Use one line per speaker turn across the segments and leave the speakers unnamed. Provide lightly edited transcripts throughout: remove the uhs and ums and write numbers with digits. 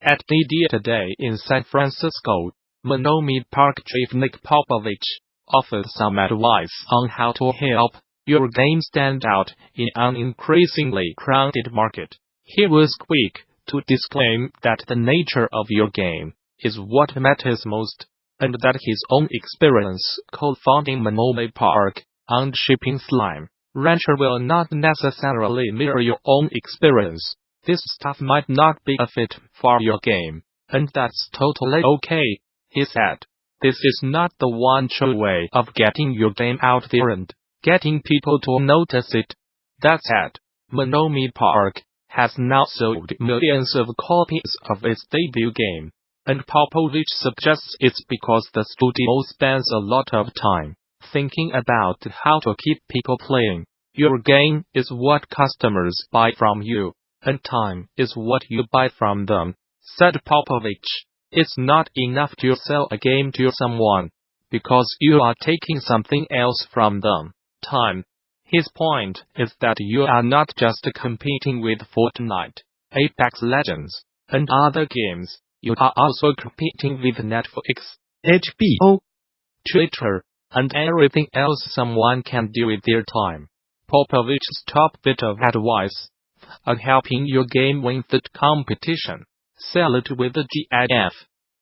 At Media Day in San Francisco, Monomi Park Chief Nick Popovich offered some advice on how to help your game stand out in an increasingly crowded market. He was quick to disclaim that the nature of your game is what matters most, and that his own experience co-founding Monomi Park and shipping Slime Rancher will not necessarily mirror your own experience. This stuff might not be a fit for your game, and that's totally okay, he said. This is not the one true way of getting your game out there and getting people to notice it. That said, Monomi Park has now sold millions of copies of its debut game, and Popovich suggests it's because the studio spends a lot of time thinking about how to keep people playing. Your game is what customers buy from you, and time is what you buy from them, said Popovich. It's not enough to sell a game to someone, because you are taking something else from them, time. His point is that you are not just competing with Fortnite, Apex Legends, and other games, you are also competing with Netflix, HBO, Twitter, and everything else someone can do with their time. Popovich's top bit of advice on helping your game win the competition: sell it with the GIF.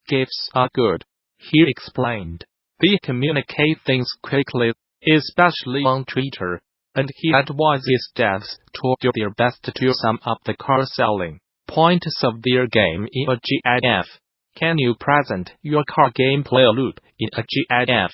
GIFs are good, he explained. They communicate things quickly, especially on Twitter, and he advises devs to do their best to sum up the core selling points of their game in a GIF. Can you present your core gameplay loop in a GIF?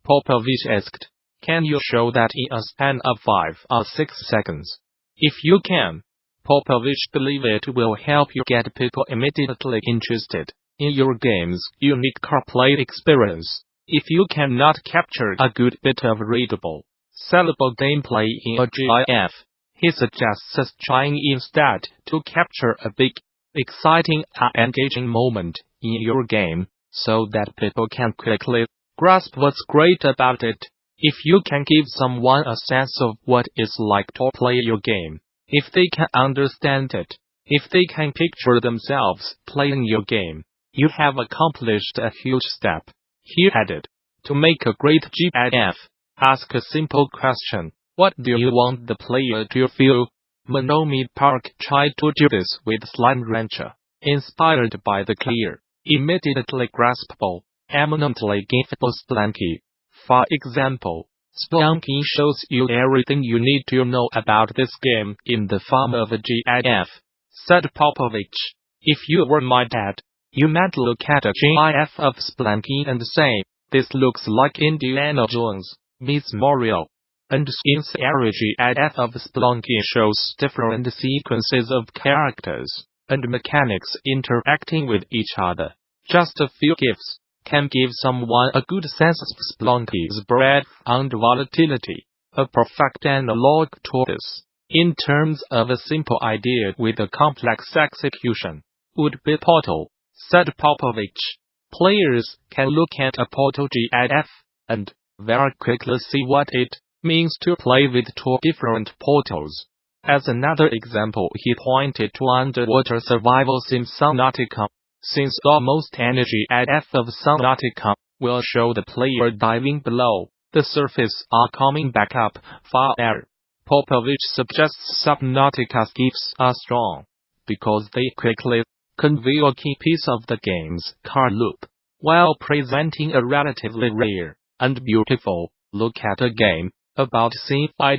Popovich asked. Can you show that in a span of 5 or 6 seconds? If you can, Popovich believes it will help you get people immediately interested in your game's unique core play experience. If you cannot capture a good bit of readable, sellable gameplay in a GIF, he suggests trying instead to capture a big, exciting and engaging moment in your game, so that people can quickly grasp what's great about it. If you can give someone a sense of what it's like to play your game, if they can understand it, if they can picture themselves playing your game, you have accomplished a huge step, he added. To make a great GIF, ask a simple question: what do you want the player to feel? Monomi Park tried to do this with Slime Rancher, inspired by the clear, immediately graspable, eminently giftable Spelunky. For example, Spelunky shows you everything you need to know about this game in the form of a GIF, said Popovich. If you were my dad, you might look at a GIF of Spelunky and say, this looks like Indiana Jones meets Mario. And since every GIF of Spelunky shows different sequences of characters and mechanics interacting with each other, just a few GIFs can give someone a good sense of Spelunky's breadth and volatility, a perfect analog to this. In terms of a simple idea with a complex execution, would be Portal, said Popovich. Players can look at a Portal GIF and very quickly see what it means to play with two different portals. As another example, he pointed to underwater survival sim Subnautica. Since almost any GIF of Subnautica will show the player diving below the surface or coming back up for air, Popovich suggests Subnautica's GIFs are strong, because they quickly convey a key piece of the game's core loop, while presenting a relatively rare and beautiful look at a game about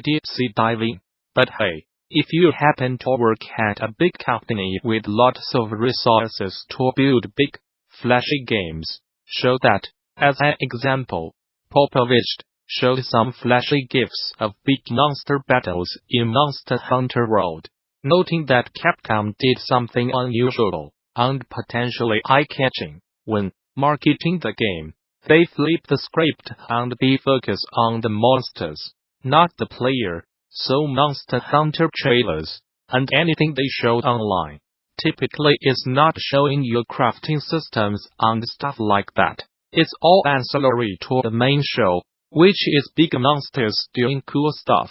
deep sea diving. But hey, if you happen to work at a big company with lots of resources to build big, flashy games, show that. As an example, Popovich showed some flashy GIFs of big monster battles in Monster Hunter World, noting that Capcom did something unusual and potentially eye-catching when marketing the game. They flipped the script and defocused on the monsters, not the player. So Monster Hunter trailers, and anything they showed online, typically is not showing you crafting systems and stuff like that. It's all ancillary to the main show, which is big monsters doing cool stuff.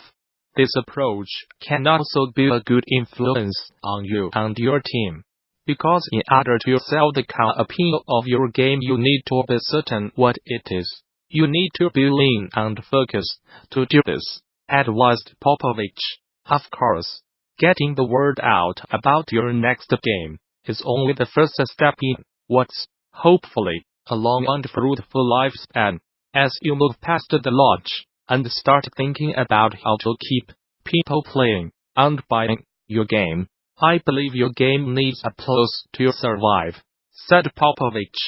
This approach can also be a good influence on you and your team, Because in order to sell the core appeal of your game, you need to be certain what it is. You need to be lean and focused to do this, advised Popovich. Of course, getting the word out about your next game is only the first step in what's, hopefully, a long and fruitful lifespan. As you move past the launch and start thinking about how to keep people playing and buying your game, I believe your game needs applause to survive, said Popovich.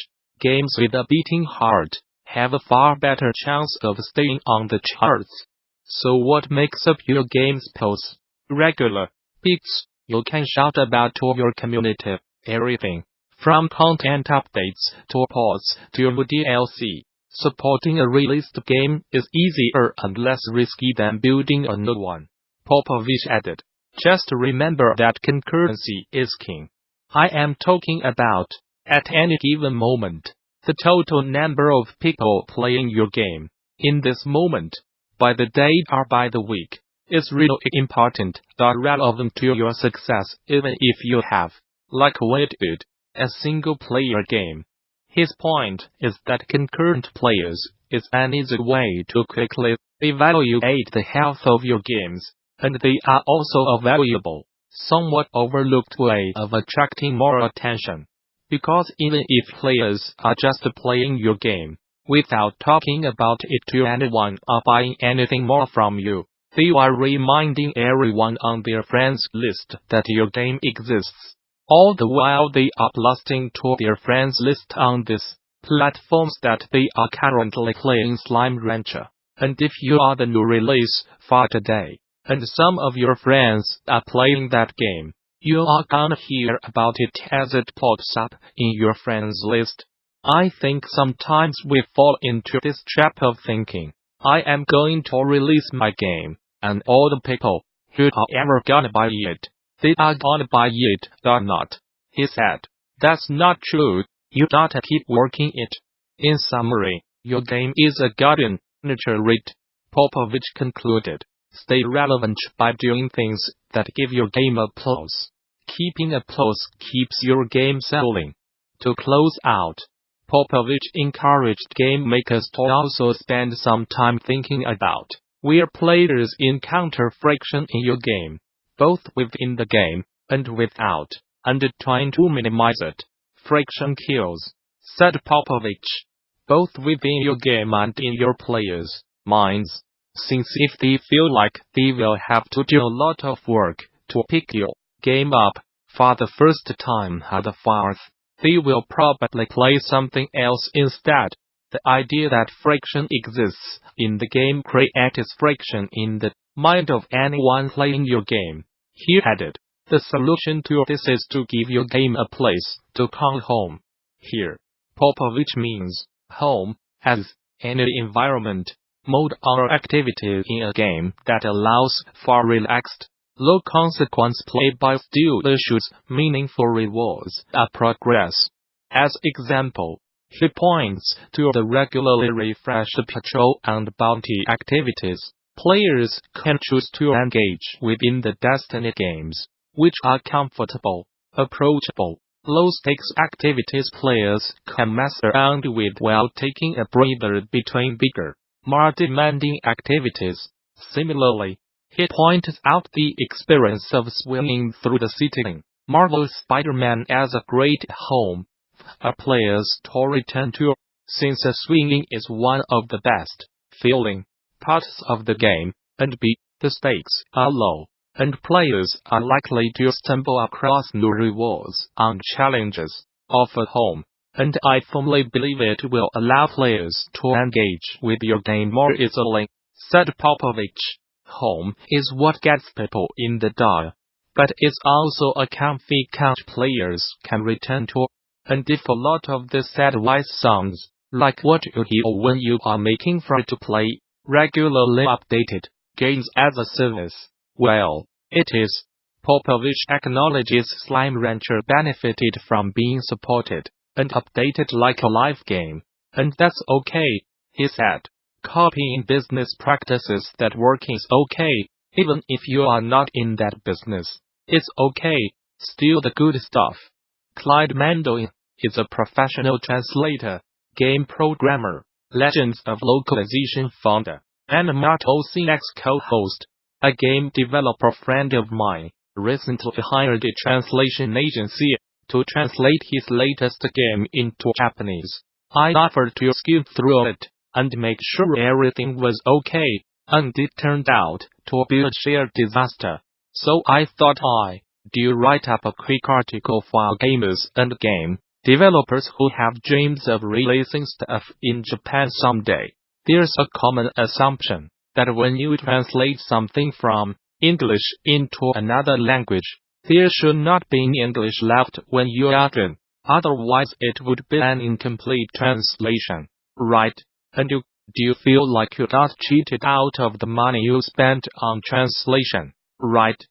Games with a beating heart have a far better chance of staying on the charts. So what makes up your game's pulse? Regular peaks you can shout about to your community. Everything from content updates to ports to your DLC. Supporting a released game is easier and less risky than building a new one, Popovich added. Just remember that concurrency is king. I am talking about, at any given moment, the total number of people playing your game. In this moment, by the day or by the week, is really important or relevant to your success even if you have, like we did, a single-player game. His point is that concurrent players is an easy way to quickly evaluate the health of your games, and they are also a valuable, somewhat overlooked way of attracting more attention. Because even if players are just playing your game, without talking about it to anyone or buying anything more from you, they are reminding everyone on their friends list that your game exists. All the while they are blasting to their friends list on these platforms that they are currently playing Slime Rancher. And if you are the new release for today, and some of your friends are playing that game, you are gonna hear about it as it pops up in your friends list. I think sometimes we fall into this trap of thinking, I am going to release my game, and all the people who are ever gonna buy it, they are gonna buy it or not, he said. That's not true, you gotta keep working it. In summary, your game is a guardian, nurture it, Popovich concluded. Stay relevant by doing things that give your game applause. Keeping applause keeps your game selling. To close out, Popovich encouraged game makers to also spend some time thinking about where players encounter friction in your game, both within the game and without, and trying to minimize it. Friction kills, said Popovich, both within your game and in your players' minds. Since if they feel like they will have to do a lot of work to pick your game up for the first time or the fourth, they will probably play something else instead. The idea that friction exists in the game creates friction in the mind of anyone playing your game, he added. The solution to this is to give your game a place to call home. Here, Popovich means home as any environment, mode or activity in a game that allows for relaxed, low-consequence play but still issues meaningful rewards or progress. As example, he points to the regularly refreshed patrol and bounty activities. Players can choose to engage within the Destiny games, which are comfortable, approachable, low-stakes activities players can mess around with while taking a breather between bigger, more demanding activities. Similarly, he points out the experience of swinging through the city in Marvel's Spider-Man as a great home for players to return to, since swinging is one of the best feeling parts of the game, and the stakes are low, and players are likely to stumble across new rewards and challenges offered home. And I firmly believe it will allow players to engage with your game more easily, said Popovich. Home is what gets people in the door, but it's also a comfy couch players can return to. And if a lot of this advice sounds like what you hear when you are making free-to-play, regularly updated games as a service, well, it is. Popovich acknowledges Slime Rancher benefited from being supported and updated like a live game, and that's okay, he said. Copying business practices that work is okay, even if you are not in that business. It's okay, steal the good stuff. Clyde Mandoin is a professional translator, game programmer, Legends of Localization founder, and Martos ex-co-host. A game developer friend of mine recently hired a translation agency to translate his latest game into Japanese. I offered to skim through it and make sure everything was okay, and it turned out to be a sheer disaster. So I thought I'd write up a quick article for gamers and game developers who have dreams of releasing stuff in Japan someday. There's a common assumption that when you translate something from English into another language, there should not be any English left when you are done. Otherwise it would be an incomplete translation, right? And do you feel like you got cheated out of the money you spent on translation, right?